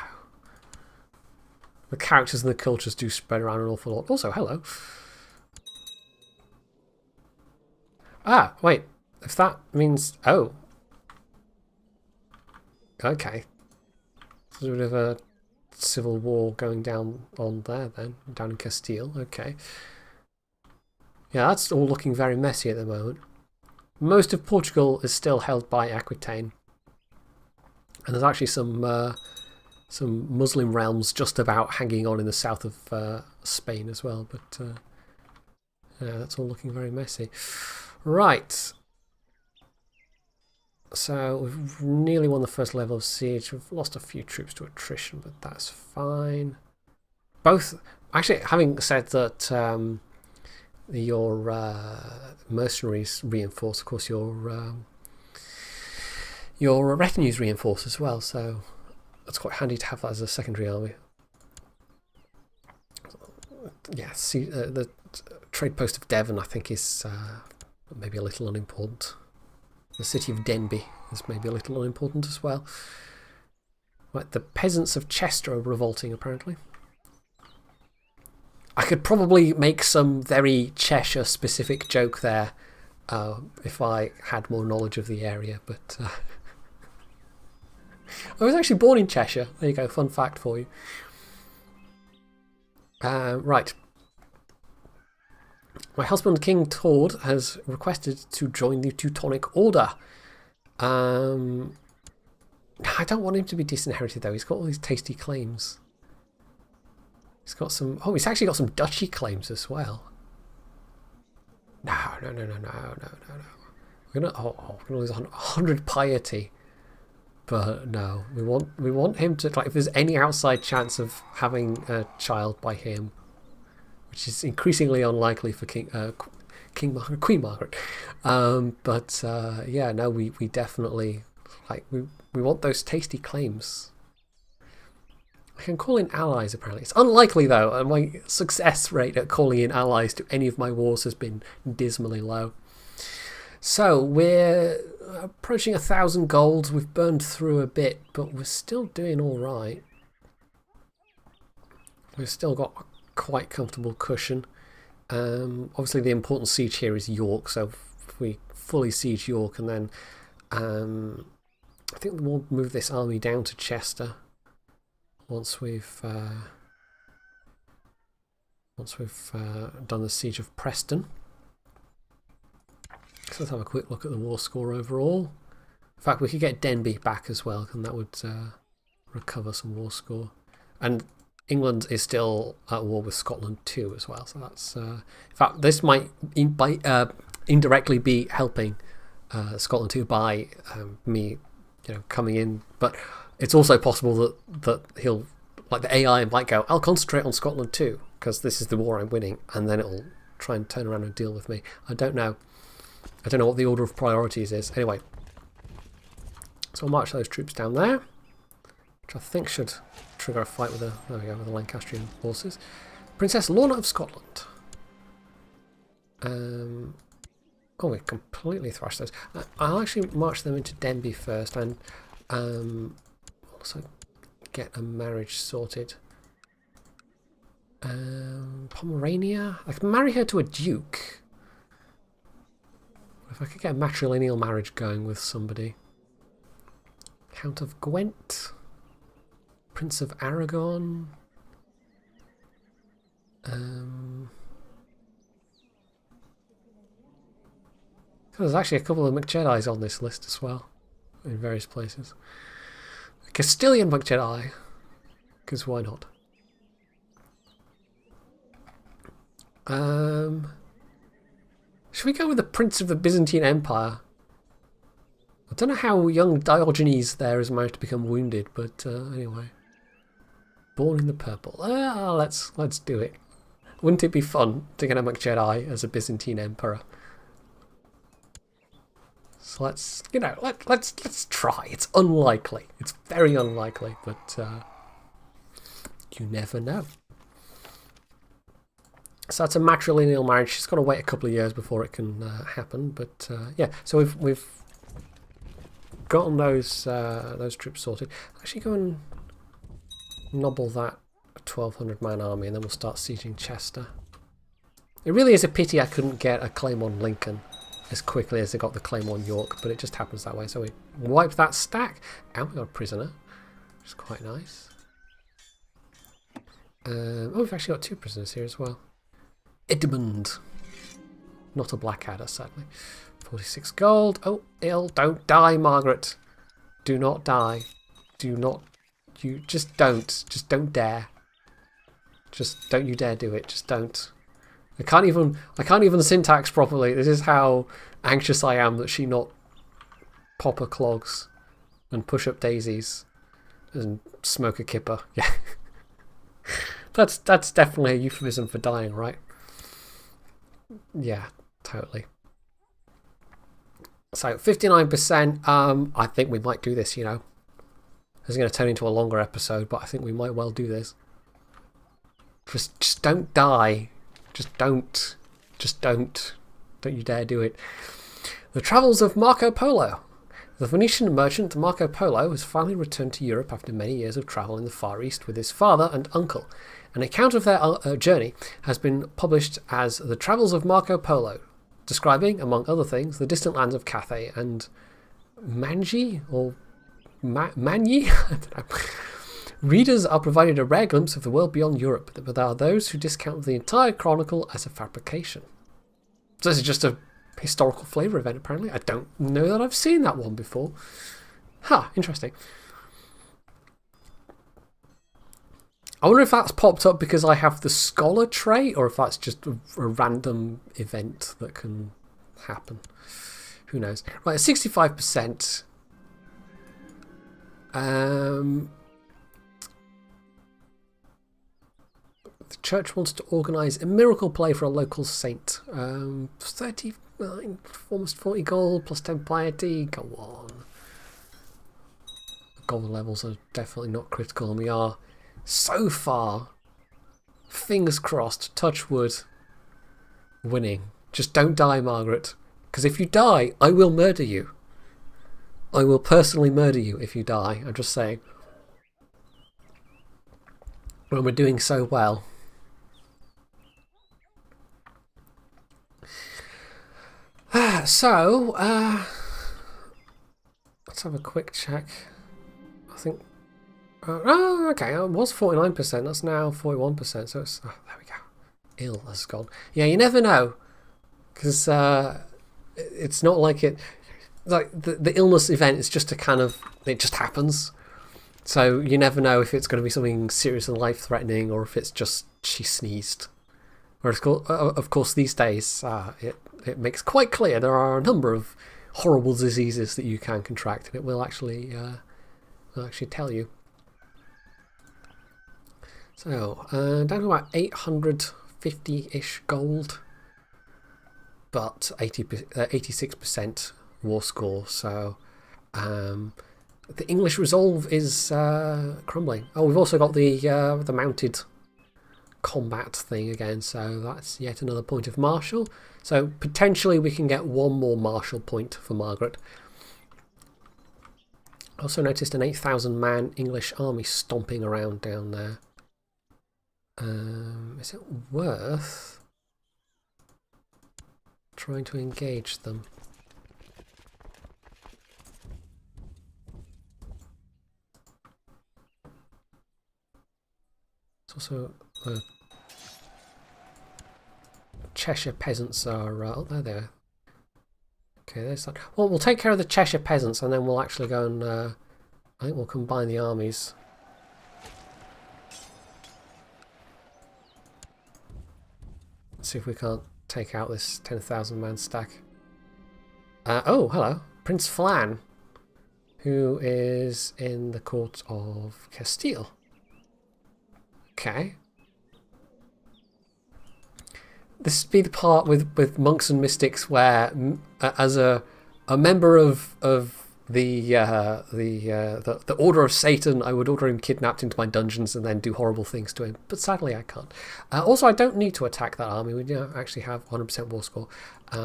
The characters and the cultures do spread around an awful lot. Also, hello. Ah, wait. If that means... Oh. Okay. There's a bit of a civil war going down on there then, down in Castile. Okay. Yeah, that's all looking very messy at the moment. Most of Portugal is still held by Aquitaine. And there's actually some Muslim realms just about hanging on in the south of Spain as well. But yeah, that's all looking very messy. Right. So we've nearly won the first level of siege. We've lost a few troops to attrition, but that's fine. Both, actually, having said that your mercenaries reinforce, of course, your retinues reinforce as well. So it's quite handy to have that as a secondary army. Yeah, see, the trade post of Devon, I think, is maybe a little unimportant. The city of Denby is maybe a little unimportant as well. Right, the peasants of Chester are revolting, apparently. I could probably make some very Cheshire-specific joke there if I had more knowledge of the area, but I was actually born in Cheshire. There you go, fun fact for you. Right. My husband, King Tord, has requested to join the Teutonic Order. I don't want him to be disinherited, though. He's got all these tasty claims. He's got some... Oh, he's actually got some duchy claims as well. No. We're gonna lose 100 piety. But no, we want him to... Like, if there's any outside chance of having a child by him, which is increasingly unlikely for Queen Margaret. Yeah, no, we definitely... Like, we want those tasty claims. I can call in allies, apparently. It's unlikely, though, and my success rate at calling in allies to any of my wars has been dismally low. So, we're approaching 1,000 gold. We've burned through a bit, but we're still doing all right. We've still got a quite comfortable cushion. Obviously, the important siege here is York, so if we fully siege York, and then I think we'll move this army down to Chester. Once we've done the siege of Preston. So let's have a quick look at the war score overall. In fact, we could get Denby back as well, and that would recover some war score. And England is still at war with Scotland too, as well. So that's in fact, this might indirectly be helping Scotland too by me, coming in, but. It's also possible that he'll, like the AI might go, I'll concentrate on Scotland too, because this is the war I'm winning, and then it'll try and turn around and deal with me. I don't know. I don't know what the order of priorities is. Anyway, so I'll march those troops down there, which I think should trigger a fight with the Lancastrian forces. Princess Lorna of Scotland. Oh, we completely thrashed those. I'll actually march them into Denby first, and also get a marriage sorted. Pomerania? I can marry her to a duke. If I could get a matrilineal marriage going with somebody. Count of Gwent. Prince of Aragon. There's actually a couple of McJedis on this list as well. In various places. Castilian McJedi, because why not? Should we go with the Prince of the Byzantine Empire? I don't know how young Diogenes there has managed to become wounded, but anyway. Born in the purple. Let's do it. Wouldn't it be fun to get a McJedi as a Byzantine Emperor? So let's try. It's unlikely. It's very unlikely, but you never know. So that's a matrilineal marriage. She's got to wait a couple of years before it can happen. But yeah, so we've gotten those troops sorted. Actually, go and nobble that 1,200-man army, and then we'll start sieging Chester. It really is a pity I couldn't get a claim on Lincoln as quickly as I got the claim on York, but it just happens that way. So we wipe that stack, and we got a prisoner, which is quite nice. Oh, we've actually got 2 prisoners here as well. Edmund. Not a Blackadder, sadly. 46 gold. Oh, ill. Don't die, Margaret. Do not die. Do not. You just don't. Just don't dare. Just don't you dare do it. Just don't. I can't even syntax properly. This is how anxious I am that she not pop her clogs and push up daisies and smoke a kipper. Yeah. That's definitely a euphemism for dying, right? Yeah, totally. So 59%, I think we might do this, you know. This is going to turn into a longer episode, but I think we might well do this. Just don't die. Just don't. Just don't. Don't you dare do it. The travels of Marco Polo. The Venetian merchant Marco Polo has finally returned to Europe after many years of travel in the Far East with his father and uncle. An account of their journey has been published as The Travels of Marco Polo, describing, among other things, the distant lands of Cathay and Manji, or Manyi? I don't know. Readers are provided a rare glimpse of the world beyond Europe, but there are those who discount the entire chronicle as a fabrication. So this is just a historical flavour event, apparently. I don't know that I've seen that one before. Interesting. I wonder if that's popped up because I have the scholar trait, or if that's just a random event that can happen. Who knows? Right, 65%. The church wants to organise a miracle play for a local saint. 39, almost 40 gold, plus 10 piety. Go on. Gold levels are definitely not critical, and we are so far, fingers crossed, touch wood, winning. Just don't die, Margaret. Because if you die, I will murder you. I will personally murder you if you die. I'm just saying. When we're doing so well. So, let's have a quick check. I think... okay, it was 49%, that's now 41%, so it's... Oh, there we go. Ill has gone. Yeah, you never know. Because it's not like it... Like, the illness event is just a kind of... It just happens. So you never know if it's going to be something serious and life-threatening, or if it's just she sneezed. Whereas, of course, these days, it makes quite clear there are a number of horrible diseases that you can contract, and it will actually tell you. So, down to about 850-ish gold, but 86% war score. So, the English resolve is crumbling. Oh, we've also got the mounted combat thing again, so that's yet another point of martial. So potentially we can get one more martial point for Margaret. Also noticed an 8,000 man English army stomping around down there. Is it worth trying to engage them? It's also Cheshire peasants are... oh, there they are. Okay, there's that. Well, we'll take care of the Cheshire peasants, and then we'll actually go and... I think we'll combine the armies. Let's see if we can't take out this 10,000 man stack. Oh, hello. Prince Flan, who is in the court of Castile. Okay. This would be the part with monks and mystics where, as a member of the Order of Satan, I would order him kidnapped into my dungeons and then do horrible things to him. But sadly, I can't. Also, I don't need to attack that army. We actually have 100% war score,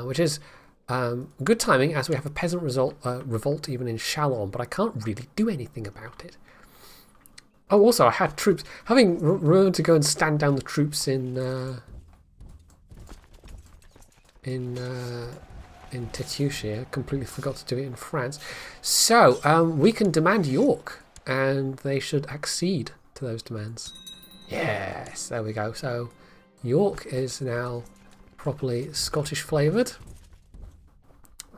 which is good timing, as we have a peasant revolt even in Chalon, but I can't really do anything about it. Oh, also, I had troops. Having remembered to go and stand down the troops in Tétouche, I completely forgot to do it in France. So, we can demand York, and they should accede to those demands. Yes, there we go. So, York is now properly Scottish flavoured.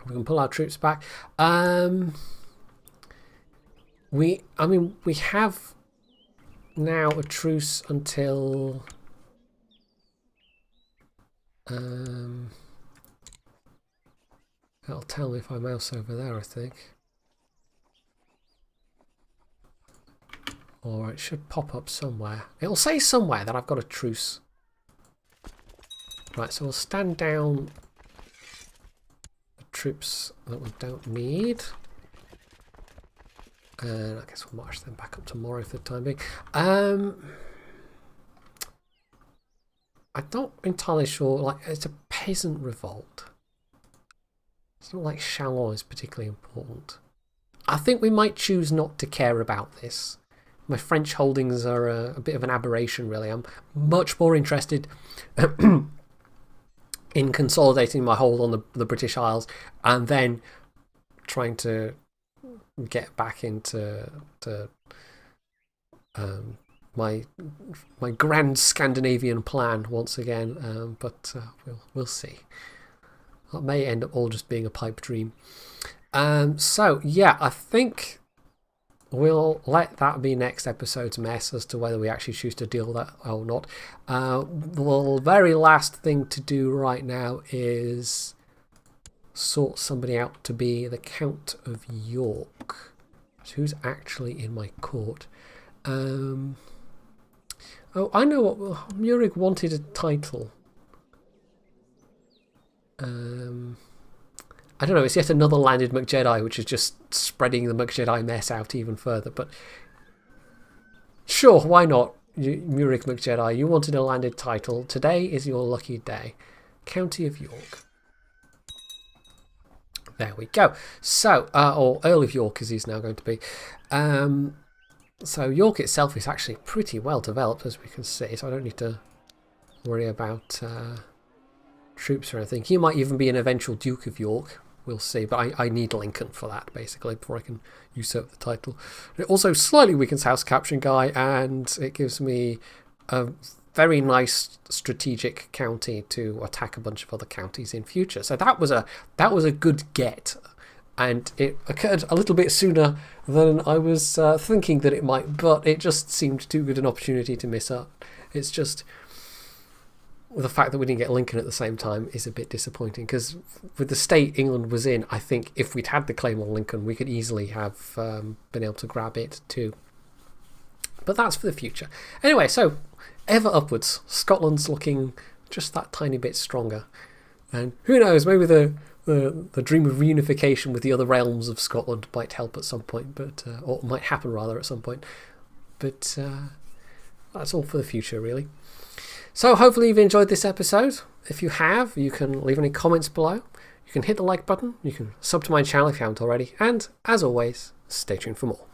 We can pull our troops back. We have now a truce until that'll tell me if I mouse over there, I think. Or it should pop up somewhere. It'll say somewhere that I've got a truce. Right, so we'll stand down the troops that we don't need. And I guess we'll march them back up tomorrow for the time being. I'm not entirely sure. Like, it's a peasant revolt. It's not like Chalon is particularly important. I think we might choose not to care about this. My French holdings are a bit of an aberration, really. I'm much more interested in consolidating my hold on the British Isles and then trying to get back into my grand Scandinavian plan once again, but we'll see. That may end up all just being a pipe dream. So yeah, I think we'll let that be next episode's mess as to whether we actually choose to deal with that or not. The very last thing to do right now is sort somebody out to be the Count of York. Who's actually in my court? Oh, I know what Murig wanted a title. I don't know, it's yet another landed McJedi, which is just spreading the McJedi mess out even further, but sure, why not? Murig McJedi, you wanted a landed title. Today is your lucky day. County of York. There we go. So, or Earl of York as he's now going to be. So York itself is actually pretty well developed, as we can see, so I don't need to worry about troops or anything. He might even be an eventual Duke of York. We'll see, but I need Lincoln for that, basically, before I can usurp the title. It also slightly weakens House Capturing Guy, and it gives me a very nice strategic county to attack a bunch of other counties in future. So that was a good get, and it occurred a little bit sooner than I was thinking that it might, but it just seemed too good an opportunity to miss up. It's just the fact that we didn't get Lincoln at the same time is a bit disappointing, because with the state England was in, I think if we'd had the claim on Lincoln, we could easily have been able to grab it too. But that's for the future. Anyway, so ever upwards. Scotland's looking just that tiny bit stronger. And who knows, maybe the dream of reunification with the other realms of Scotland might help at some point, but or might happen rather at some point. But that's all for the future, really. So hopefully you've enjoyed this episode. If you have, you can leave any comments below. You can hit the like button. You can sub to my channel if you haven't already. And as always, stay tuned for more.